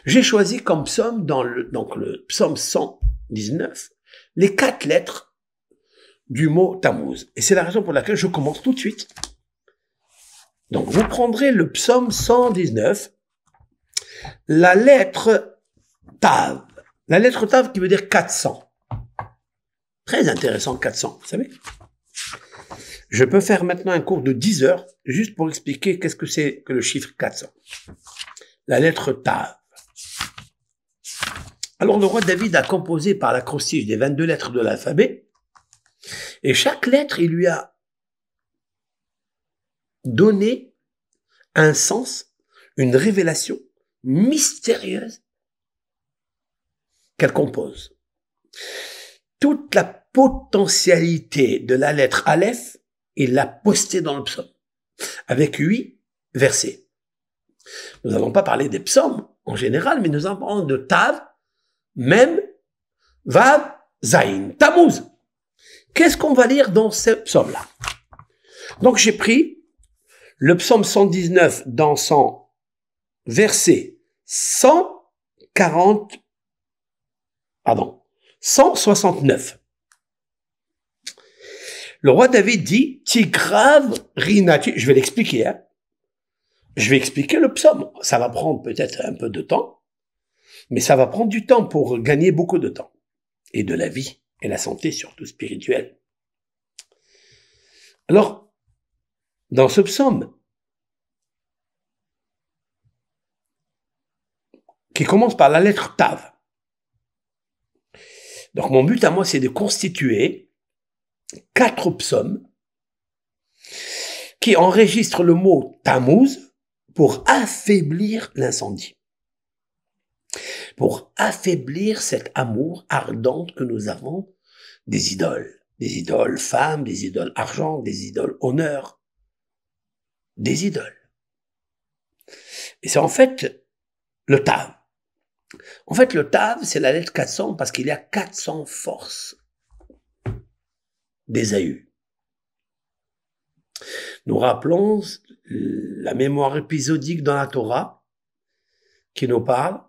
J'ai choisi comme psaume donc le psaume 119, les 4 lettres du mot Tammuz. Et c'est la raison pour laquelle je commence tout de suite. Donc, vous prendrez le psaume 119, la lettre Tav. La lettre Tav qui veut dire 400. Très intéressant, 400, vous savez. Je peux faire maintenant un cours de 10 heures juste pour expliquer qu'est-ce que c'est que le chiffre 400. La lettre Tav. Alors, le roi David a composé par l'acrostiche des 22 lettres de l'alphabet, et chaque lettre, il lui a donné un sens, une révélation mystérieuse qu'elle compose. Toute la potentialité de la lettre Aleph, il l'a postée dans le psaume, avec 8 versets. Nous n'allons pas parler des psaumes en général, mais nous allons parler de Tav, Mem, Vav, Zayin, Tammuz. Qu'est-ce qu'on va lire dans ce psaume-là? Donc j'ai pris le psaume 119 dans son verset 169. Le roi David dit, Tigrav rinati, je vais l'expliquer, hein. Je vais expliquer le psaume. Ça va prendre peut-être un peu de temps, mais ça va prendre du temps pour gagner beaucoup de temps. Et de la vie, et la santé surtout spirituelle. Alors, dans ce psaume, qui commence par la lettre Tav. Donc mon but à moi, c'est de constituer 4 psaumes qui enregistrent le mot Tammuz pour affaiblir l'incendie. Pour affaiblir cet amour ardent que nous avons des idoles. Des idoles femmes, des idoles argent, des idoles honneur. Des idoles. Et c'est en fait le Tav. En fait, le Tav, c'est la lettre 400 parce qu'il y a 400 forces d'Ésaü. Nous rappelons la mémoire épisodique dans la Torah qui nous parle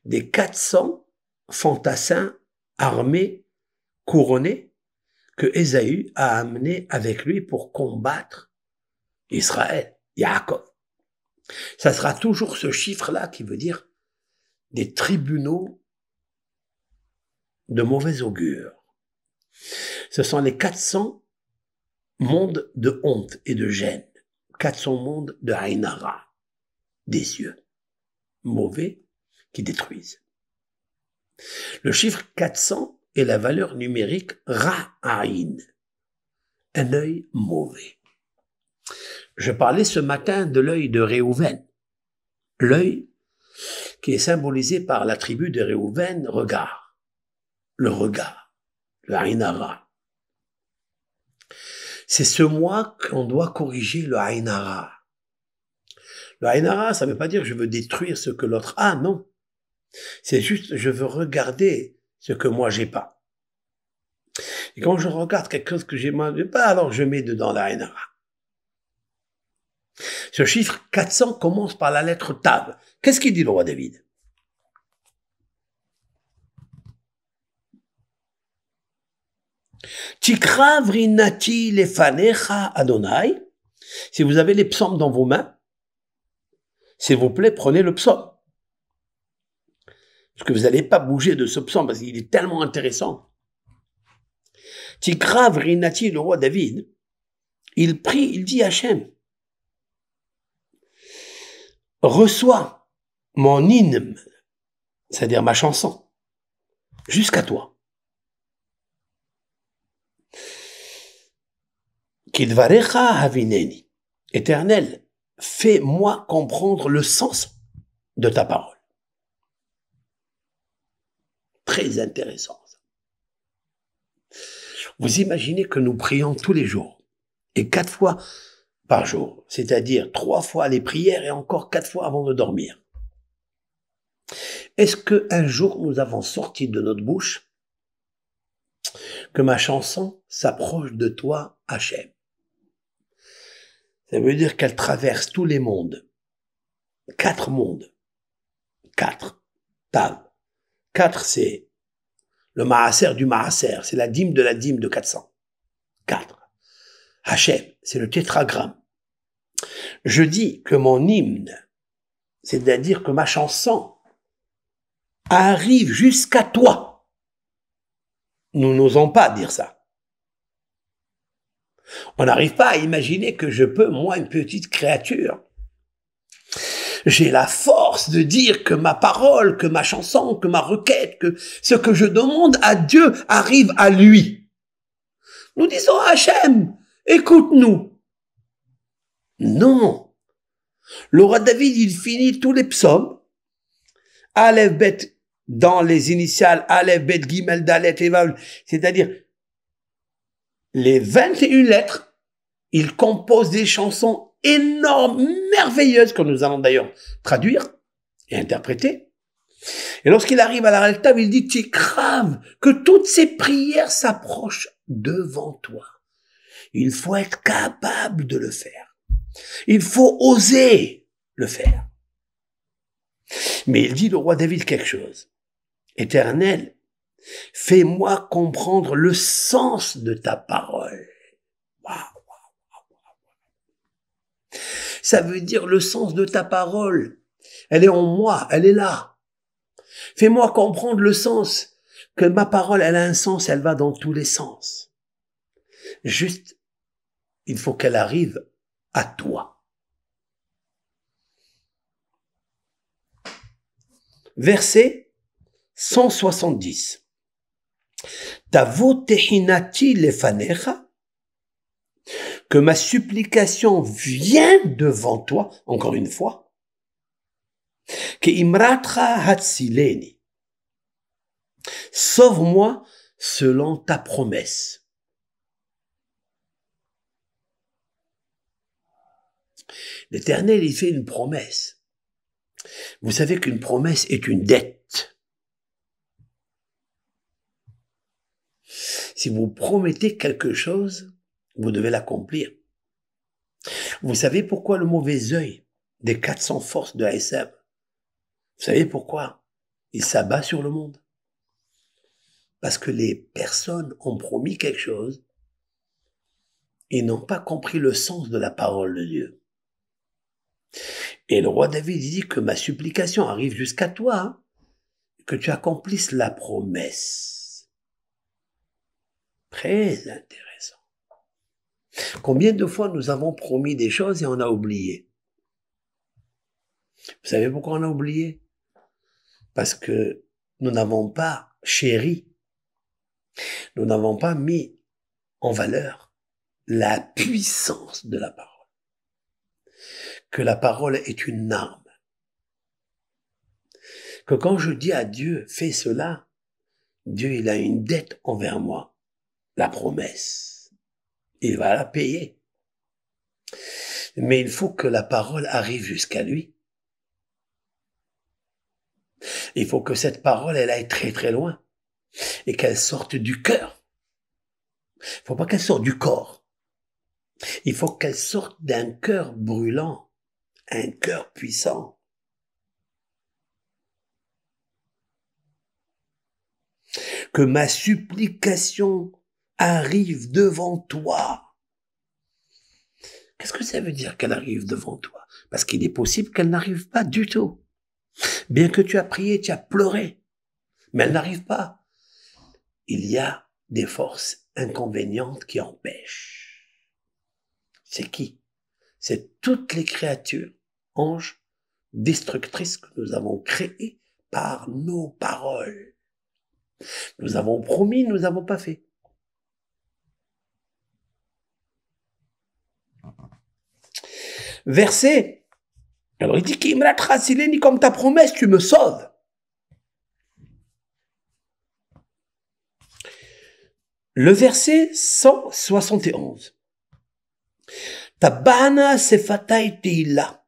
des 400 fantassins armés, couronnés, que Ésaü a amenés avec lui pour combattre Israël, Yaakov. Ça sera toujours ce chiffre-là qui veut dire des tribunaux de mauvais augure. Ce sont les 400 mondes de honte et de gêne, 400 mondes de Haïnara, des yeux mauvais qui détruisent. Le chiffre 400 est la valeur numérique Ra'aïn, un œil mauvais. Je parlais ce matin de l'œil de Réhouven, l'œil qui est symbolisé par la tribu de Réhouven, regard, le Haïnara. C'est ce mois qu'on doit corriger le Haïnara. Le Haïnara, ça ne veut pas dire je veux détruire ce que l'autre a, non. C'est juste je veux regarder ce que moi j'ai pas. Et quand je regarde quelque chose que j'ai moi pas, alors je mets dedans la Haïnara. Ce chiffre 400 commence par la lettre Tav. Qu'est-ce qu'il dit le roi David? Tikra vrinati lefanecha Adonai. Si vous avez les psaumes dans vos mains, s'il vous plaît, prenez le psaume. Parce que vous n'allez pas bouger de ce psaume parce qu'il est tellement intéressant. Tikra vrinati, le roi David, il prie, il dit à Hachem, reçois mon hymne, c'est-à-dire ma chanson, jusqu'à toi. Kidvarecha havineni. Éternel, fais-moi comprendre le sens de ta parole. Très intéressant. Vous imaginez que nous prions tous les jours, et 4 fois par jour, c'est-à-dire 3 fois les prières et encore 4 fois avant de dormir. Est-ce qu'un jour nous avons sorti de notre bouche que ma chanson s'approche de toi, Hachem? Ça veut dire qu'elle traverse tous les mondes, 4 mondes, 4. Tav. 4, c'est le maaser du maaser, c'est la dîme de 400. 4. Hachem, c'est le tétragramme. Je dis que mon hymne, c'est-à-dire que ma chanson, arrive jusqu'à toi. Nous n'osons pas dire ça. On n'arrive pas à imaginer que je peux, moi, une petite créature, j'ai la force de dire que ma parole, que ma chanson, que ma requête, que ce que je demande à Dieu arrive à lui. Nous disons à Hachem, écoute-nous. Non. Le roi David, il finit tous les psaumes. Aleph, Bet, dans les initiales, Aleph, Bet, Gimel, Dalet, Evav, c'est-à-dire les 21 lettres, il compose des chansons énormes, merveilleuses, que nous allons d'ailleurs traduire et interpréter. Et lorsqu'il arrive à la Altav, il dit, tu es grave que toutes ces prières s'approchent devant toi. Il faut être capable de le faire. Il faut oser le faire. Mais il dit, le roi David, quelque chose. Éternel, fais-moi comprendre le sens de ta parole. Waouh. Ça veut dire le sens de ta parole. Elle est en moi, elle est là. Fais-moi comprendre le sens, que ma parole, elle a un sens, elle va dans tous les sens. Juste, il faut qu'elle arrive à toi. Verset 170. Tavo tehinati lefanecha, que ma supplication vient devant toi, encore une fois, que imratra hatsileni, sauve-moi selon ta promesse. L'Éternel, il fait une promesse. Vous savez qu'une promesse est une dette. Si vous promettez quelque chose, vous devez l'accomplir. Vous savez pourquoi le mauvais œil des 400 forces de ASM? Vous savez pourquoi il s'abat sur le monde? Parce que les personnes ont promis quelque chose et n'ont pas compris le sens de la parole de Dieu. Et le roi David dit que ma supplication arrive jusqu'à toi, hein, que tu accomplisses la promesse. Très intéressant. Combien de fois nous avons promis des choses et on a oublié? Vous savez pourquoi on a oublié? Parce que nous n'avons pas chéri, nous n'avons pas mis en valeur la puissance de la parole. Que la parole est une arme. Que quand je dis à Dieu, fais cela, Dieu, il a une dette envers moi. La promesse. Il va la payer. Mais il faut que la parole arrive jusqu'à lui. Il faut que cette parole, elle aille très très loin. Et qu'elle sorte du cœur. Il ne faut pas qu'elle sorte du corps. Il faut qu'elle sorte d'un cœur brûlant. Un cœur puissant. Que ma supplication arrive devant toi. Qu'est-ce que ça veut dire qu'elle arrive devant toi? Parce qu'il est possible qu'elle n'arrive pas du tout. Bien que tu as prié, tu as pleuré, mais elle n'arrive pas. Il y a des forces inconvénientes qui empêchent. C'est qui? C'est toutes les créatures, anges, destructrices que nous avons créées par nos paroles. Nous avons promis, nous n'avons pas fait. Verset. Alors il dit qu'il me l'a tracé, comme ta promesse, tu me sauves. Le verset 171. Tabana sefatai teila,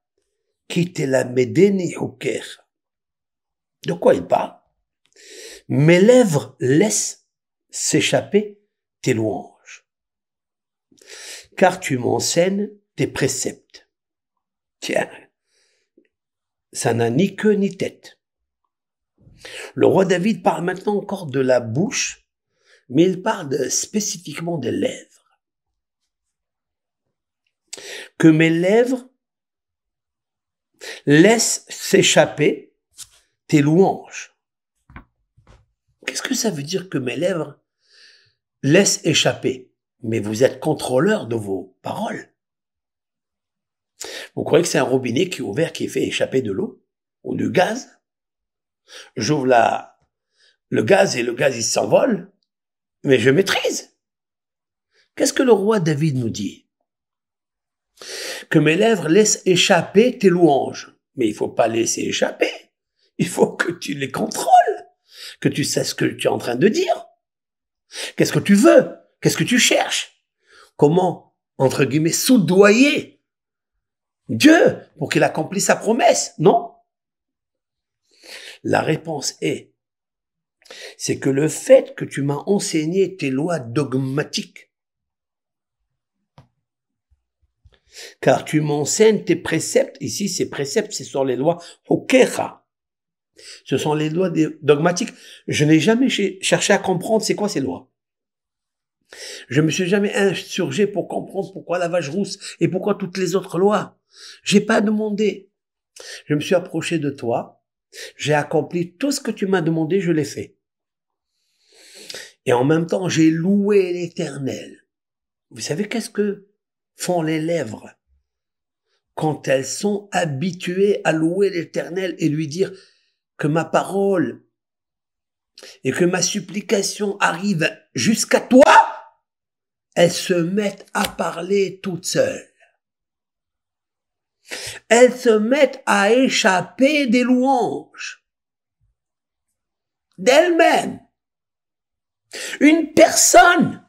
qui te la medeni hoker. De quoi il parle? Mes lèvres laissent s'échapper tes louanges, car tu m'enseignes tes préceptes. Tiens, ça n'a ni queue ni tête. Le roi David parle maintenant encore de la bouche, mais il parle spécifiquement des lèvres. Que mes lèvres laissent s'échapper tes louanges. Qu'est-ce que ça veut dire que mes lèvres laissent échapper? Mais vous êtes contrôleur de vos paroles. Vous croyez que c'est un robinet qui est ouvert, qui fait échapper de l'eau ou du gaz? J'ouvre le gaz et le gaz il s'envole, mais je maîtrise. Qu'est-ce que le roi David nous dit? Que mes lèvres laissent échapper tes louanges. Mais il faut pas laisser échapper. Il faut que tu les contrôles, que tu sais ce que tu es en train de dire. Qu'est-ce que tu veux? Qu'est-ce que tu cherches? Comment, entre guillemets, soudoyer Dieu pour qu'il accomplisse sa promesse? Non. La réponse c'est que le fait que tu m'as enseigné tes lois dogmatiques, car tu m'enseignes tes préceptes, ici ces préceptes, ce sont les lois Hokecha, ce sont les lois dogmatiques. Je n'ai jamais cherché à comprendre c'est quoi ces lois. Je me suis jamais insurgé pour comprendre pourquoi la vache rousse et pourquoi toutes les autres lois. J'ai pas demandé. Je me suis approché de toi, j'ai accompli tout ce que tu m'as demandé, je l'ai fait. Et en même temps, j'ai loué l'Éternel. Vous savez qu'est-ce que font les lèvres quand elles sont habituées à louer l'Éternel et lui dire que ma parole et que ma supplication arrivent jusqu'à toi? Elles se mettent à parler toutes seules. Elles se mettent à échapper des louanges d'elles-mêmes. Une personne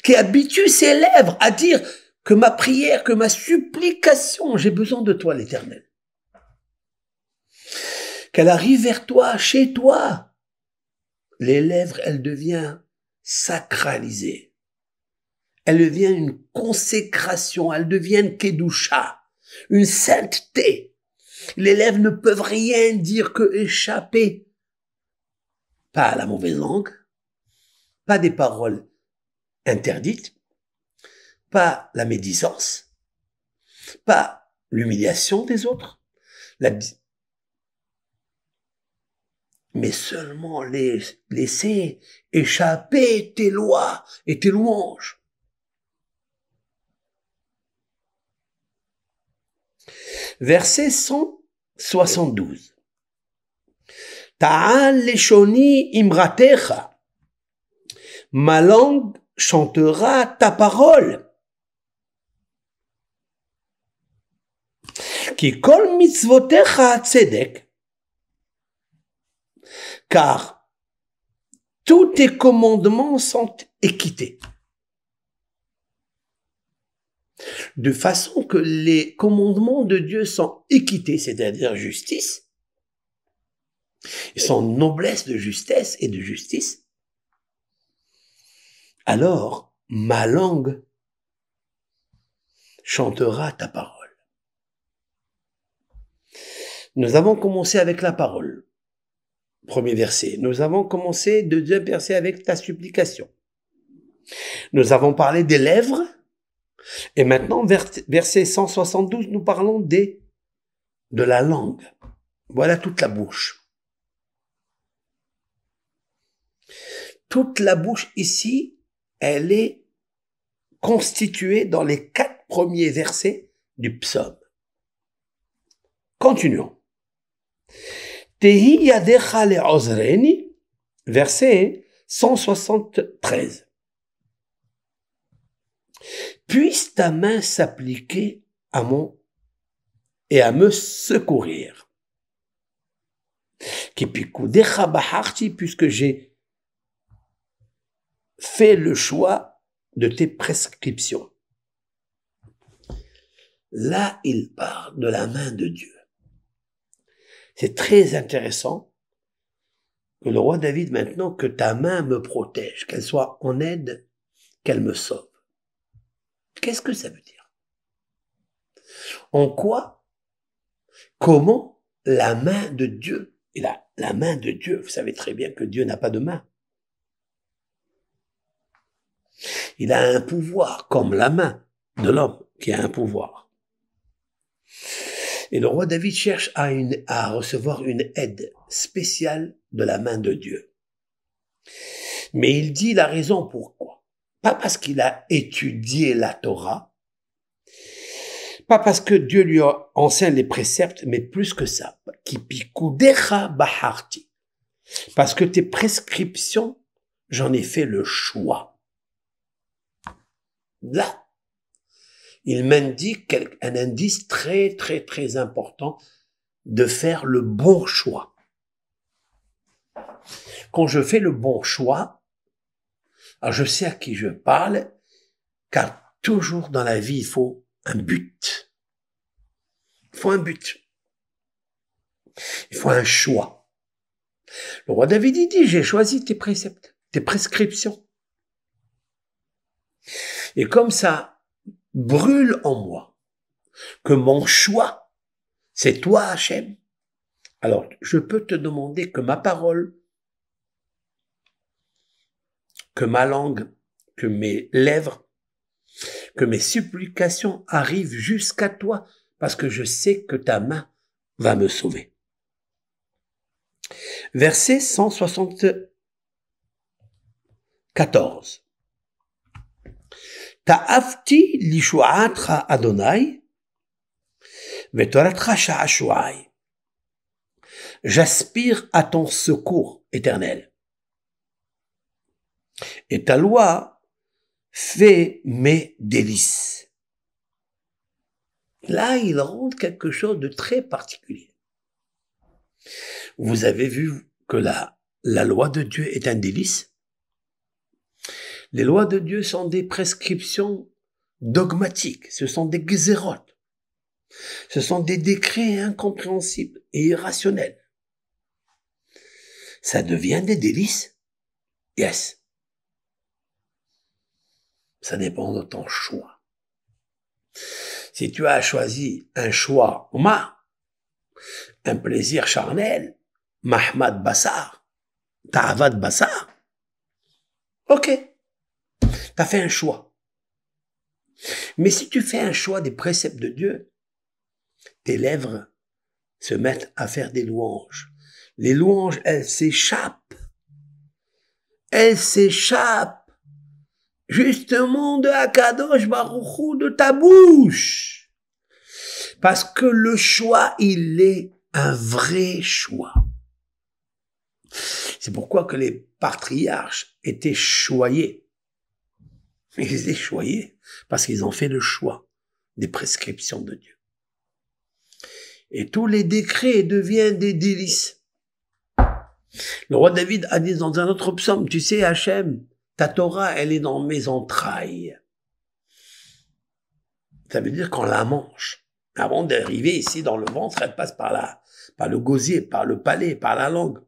qui habitue ses lèvres à dire que ma prière, que ma supplication, j'ai besoin de toi, l'Éternel. Qu'elle arrive vers toi, chez toi. Les lèvres, elles deviennent sacralisées. Elles deviennent une consécration, elles deviennent kedusha, une sainteté. Les lèvres ne peuvent rien dire que échapper. Pas à la mauvaise langue, pas des paroles interdites, pas la médisance, pas l'humiliation des autres, mais seulement laisser échapper tes lois et tes louanges. Verset 172. Ta'al leshoni imratecha. Ma langue chantera ta parole. Ki kol mitzvotecha tzedek. Car tous tes commandements sont équités. De façon que les commandements de Dieu sont équités, c'est-à-dire justice. Ils sont noblesse de justesse et de justice. Alors, ma langue chantera ta parole. Nous avons commencé avec la parole. Premier verset. Nous avons commencé deuxième verset avec ta supplication. Nous avons parlé des lèvres. Et maintenant, verset 172, nous parlons de la langue. Voilà toute la bouche. Toute la bouche ici, elle est constituée dans les 4 premiers versets du psaume. Continuons. Tehi yadecha le'ozreni, verset 173. Puisse ta main s'appliquer à et à me secourir. Kipikudecha baharti, puisque j'ai fait le choix de tes prescriptions. Là, il parle de la main de Dieu. C'est très intéressant que le roi David, maintenant, que ta main me protège, qu'elle soit en aide, qu'elle me sauve. Qu'est-ce que ça veut dire? En quoi, comment la main de Dieu Il a la main de Dieu. Vous savez très bien que Dieu n'a pas de main. Il a un pouvoir comme la main de l'homme qui a un pouvoir. Et le roi David cherche à recevoir une aide spéciale de la main de Dieu. Mais il dit la raison pourquoi. Pas parce qu'il a étudié la Torah, pas parce que Dieu lui enseigne les préceptes, mais plus que ça. Parce que tes prescriptions, j'en ai fait le choix. Là, il m'indique un indice très, très, très important de faire le bon choix. Quand je fais le bon choix, alors je sais à qui je parle, car toujours dans la vie, il faut un but. Il faut un but. Il faut un choix. Le roi David dit, j'ai choisi tes préceptes, tes prescriptions. Et comme ça brûle en moi que mon choix, c'est toi, Hachem, alors je peux te demander que ma parole, que ma langue, que mes lèvres, que mes supplications arrivent jusqu'à toi, parce que je sais que ta main va me sauver. Verset 174. Ta'afti lishu'atra Adonai, vetoratra sha'ashuai. J'aspire à ton secours éternel. Et ta loi fait mes délices. Là, il rentre quelque chose de très particulier. Vous avez vu que la loi de Dieu est un délice. Les lois de Dieu sont des prescriptions dogmatiques. Ce sont des gzérot. Ce sont des décrets incompréhensibles et irrationnels. Ça devient des délices. Yes. Ça dépend de ton choix. Si tu as choisi un choix, un plaisir charnel, Mahmad Bassar, Ta'avad Bassar, ok, t'as fait un choix. Mais si tu fais un choix des préceptes de Dieu, tes lèvres se mettent à faire des louanges. Les louanges, elles s'échappent. Elles s'échappent justement de Akadosh Baruch Hu, de ta bouche. Parce que le choix, il est un vrai choix. C'est pourquoi que les patriarches étaient choyés. Ils étaient choyés parce qu'ils ont fait le choix des prescriptions de Dieu. Et tous les décrets deviennent des délices. Le roi David a dit dans un autre psaume, tu sais Hachem, ta Torah, elle est dans mes entrailles. Ça veut dire qu'on la mange. Avant d'arriver ici dans le ventre, elle passe par le gosier, par le palais, par la langue.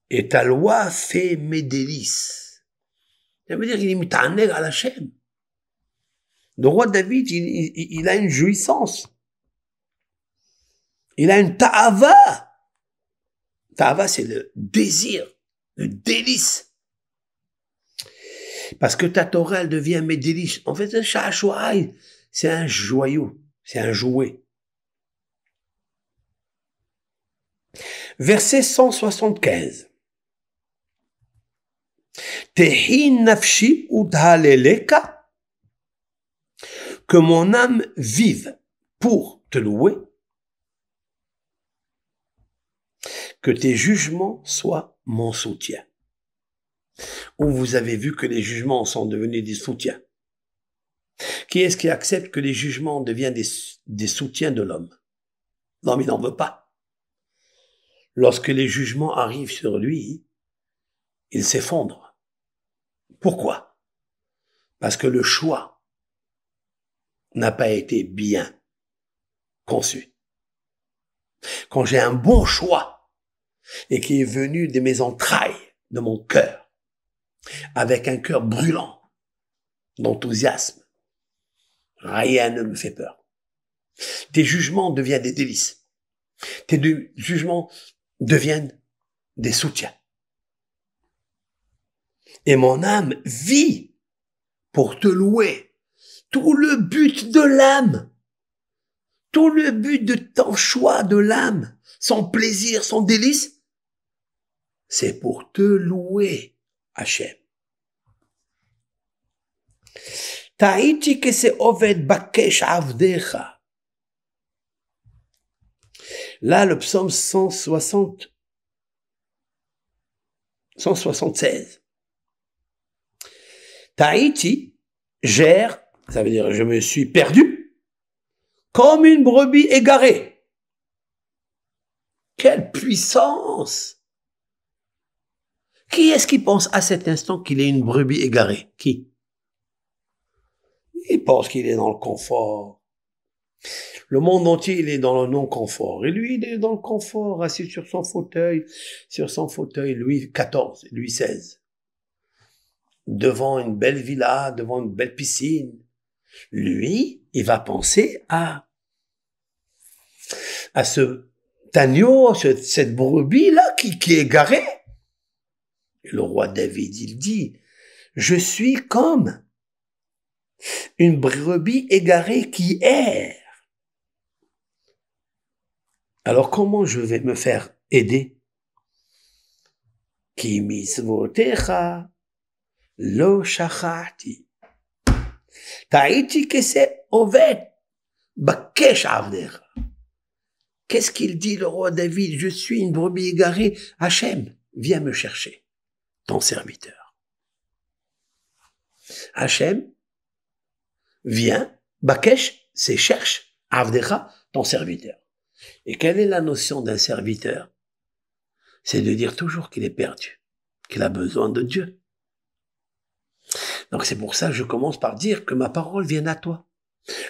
Et ta loi fait mes délices. Ça veut dire qu'il est mitaneg à la chaîne. Le roi David, il a une jouissance. Il a une ta'ava. Ta'ava, c'est le désir, le délice. Parce que ta Torah, elle devient mes délices. En fait, c'est un joyau, c'est un jouet. Verset 175. Tehi nafshi udhaleleka, que mon âme vive pour te louer, que tes jugements soient mon soutien. Où vous avez vu que les jugements sont devenus des soutiens. Qui est-ce qui accepte que les jugements deviennent des soutiens de l'homme? L'homme, il n'en veut pas. Lorsque les jugements arrivent sur lui, il s'effondre. Pourquoi? Parce que le choix n'a pas été bien conçu. Quand j'ai un bon choix et qui est venu de mes entrailles, de mon cœur, avec un cœur brûlant, d'enthousiasme, rien ne me fait peur. tes jugements deviennent des délices. Tes jugements deviennent des soutiens. Et mon âme vit pour te louer. Tout le but de l'âme, tout le but de ton choix de l'âme, son plaisir, son délice, c'est pour te louer, Hachem. Ta'iti que c'est oved bakesh avdecha. Là, le psaume 176. Ta'iti gère, ça veut dire je me suis perdu, comme une brebis égarée. Quelle puissance! Qui est-ce qui pense à cet instant qu'il est une brebis égarée? Qui? Il pense qu'il est dans le confort. Le monde entier, il est dans le non-confort. Et lui, il est dans le confort, assis sur son fauteuil, Louis XIV, Louis XVI. Devant une belle villa, devant une belle piscine. Lui, il va penser à ce agneau, cette brebis-là qui est égarée. Et le roi David, il dit, je suis comme une brebis égarée qui erre. Alors comment je vais me faire aider? Ki mitzvotecha lo shachati. Ta'iti kese oved bakesh avdecha. Qu'est-ce qu'il dit le roi David? Je suis une brebis égarée. Hachem, viens me chercher, ton serviteur. Hachem, viens, bakesh, c'est cherche, avdecha, ton serviteur. Et quelle est la notion d'un serviteur? C'est de dire toujours qu'il est perdu, qu'il a besoin de Dieu. Donc c'est pour ça que je commence par dire que ma parole vienne à toi,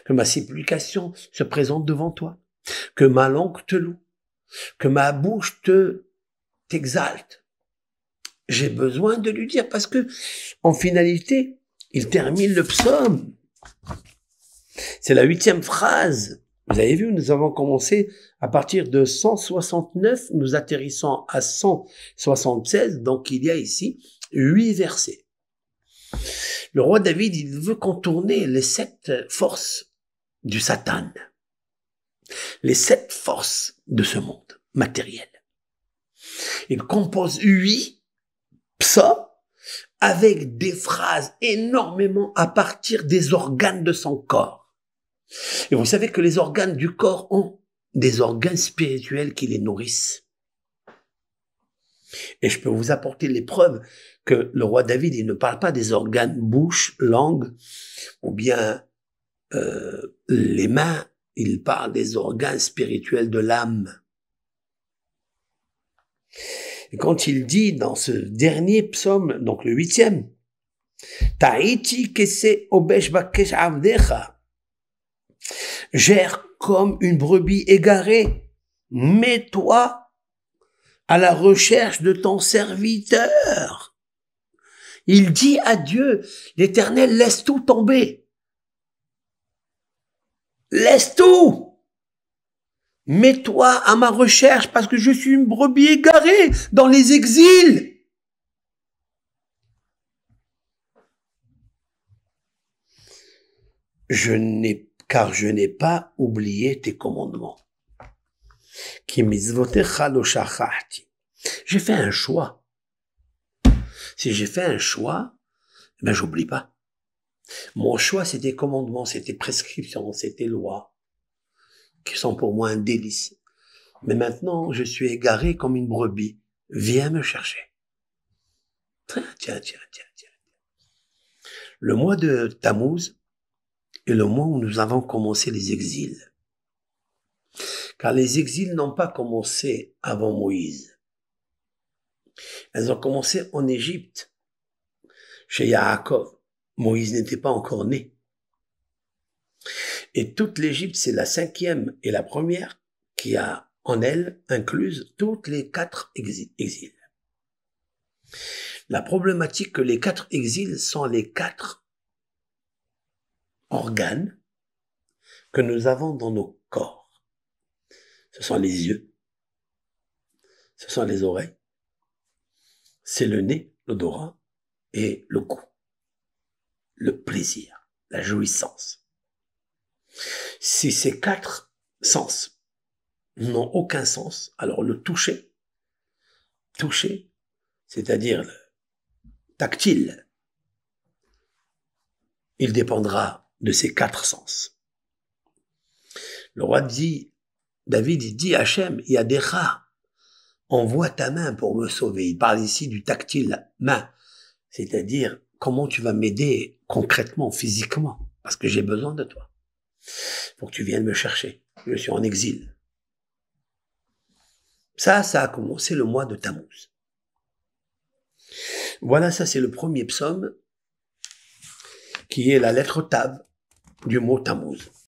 que ma supplication se présente devant toi, que ma langue te loue, que ma bouche t'exalte. J'ai besoin de lui dire parce que, en finalité, il termine le psaume. C'est la 8e phrase. Vous avez vu, nous avons commencé à partir de 169, nous atterrissons à 176, donc il y a ici 8 versets. Le roi David, il veut contourner les 7 forces du Satan, les 7 forces de ce monde matériel. Il compose 8 psaumes avec des phrases énormément à partir des organes de son corps. Et vous savez que les organes du corps ont des organes spirituels qui les nourrissent. Et je peux vous apporter les preuves que le roi David, il ne parle pas des organes bouche, langue, ou bien les mains, il parle des organes spirituels de l'âme. Et quand il dit dans ce dernier psaume, donc le 8e, Ta'iti kese obesh bakesh avdecha, gère comme une brebis égarée, mets-toi à la recherche de ton serviteur. Il dit à Dieu, l'Éternel, laisse tout tomber. Laisse tout. Mets-toi à ma recherche parce que je suis une brebis égarée dans les exils. Car je n'ai pas oublié tes commandements. J'ai fait un choix. Si j'ai fait un choix, ben j'oublie pas. Mon choix, c'était commandements, c'était prescriptions, c'était lois, qui sont pour moi un délice. Mais maintenant, je suis égaré comme une brebis. Viens me chercher. Tiens. Le mois de Tammuz est le mois où nous avons commencé les exils. Car les exils n'ont pas commencé avant Moïse. Elles ont commencé en Égypte, chez Yaakov. Moïse n'était pas encore né. Et toute l'Égypte, c'est la 5e et la première qui a en elle incluse toutes les 4 exils. La problématique que les 4 exils sont les 4 organes que nous avons dans nos corps. Ce sont les yeux, ce sont les oreilles, c'est le nez, l'odorat et le goût, le plaisir, la jouissance. Si ces 4 sens n'ont aucun sens, alors le toucher, c'est-à-dire le tactile, il dépendra de ces 4 sens. Le roi David, il dit, Hachem, il y a des rats, envoie ta main pour me sauver. Il parle ici du tactile, main, c'est-à-dire comment tu vas m'aider concrètement, physiquement, parce que j'ai besoin de toi. Faut que tu viennes me chercher. Je suis en exil. Ça a commencé le mois de Tammuz. Voilà, ça c'est le premier psaume qui est la lettre Tav du mot Tammuz.